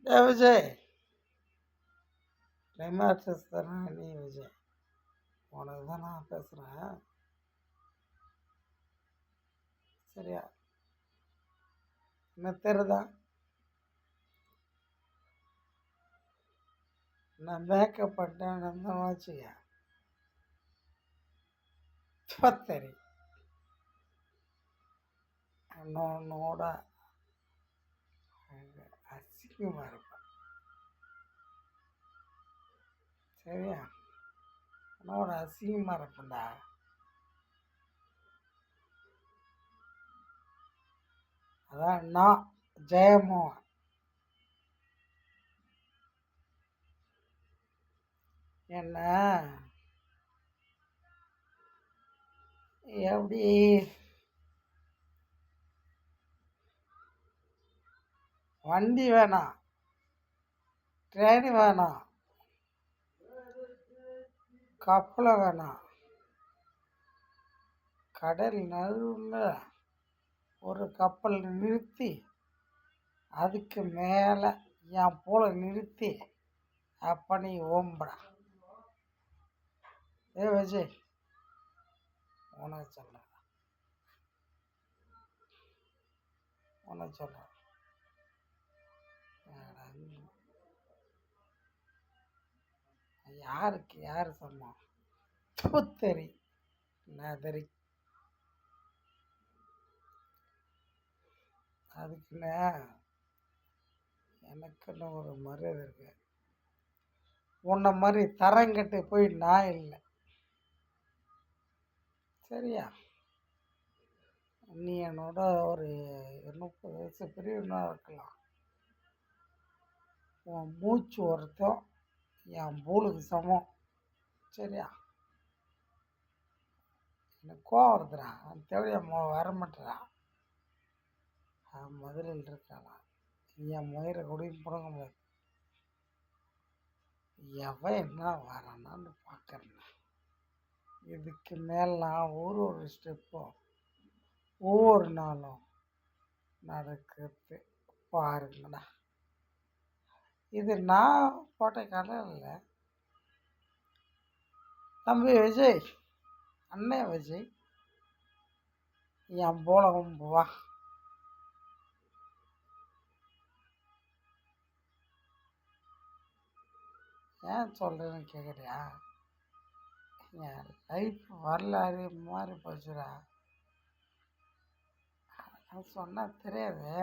Vijay, climax தானே நீ விஜய்? உனக்கு தான் நான் பேசுகிறேன். சரியா? என்ன தெரியுதா? நான் மேக்கப் பண்ணிட்டேன்னு வச்சுக்க சரி. உன்னோட அசிங்கமாக இருப்பேன். சரியா? உன்னோட அசிங்கமாக இருப்பேன்டா. அதான் நான் ஜெயமோகன். என்ன எப்படி வண்டி வேணாம், ட்ரெயின் வேணாம், கப்பலை வேணாம், கடல் நடுவில் ஒரு கப்பல் நிறுத்தி அதுக்கு மேலே என் போல நிறுத்தி அப்போ நீ ஓம்படா. விஜய், உனக்கு சொல்ல யாருக்கு யார் சொன்னோம்? புத்தரி நதரி. அதுக்குன்னு எனக்குன்னு ஒரு மரியாதை இருக்கு. உன்னை மாதிரி தரங்கட்டு போய் நான் இல்லை. சரியா? நீ என்னோட ஒரு 30 வயசு பெரியவனா இருக்கலாம். உன் மூச்சு ஒருத்தம் என் பூலுக்கு சமம். சரியா? எனக்கு கோவம் வருதுடா. தேவையா வர மாட்டேறா. மதுரையில் இருக்காளா? என் மயிரை கூடயும் பிடுங்க முடியாது. எவன் என்ன வரானான்னு பார்க்குறேன். இதுக்கு மேல் நான் ஒரு ஸ்டெப்பும் ஒவ்வொரு நாளும் நடக்கிறது பாருங்கடா. இது நான் போட்ட கதை இல்லை. தம்பி விஜய், அண்ணே விஜய், என் போலவும் வா. ஏன் சொல்கிறேன்னு கேட்குறியா? என் லைஃப் வரலாறு மாறி போச்சுடா. அதெல்லாம் சொன்னால் தெரியாது.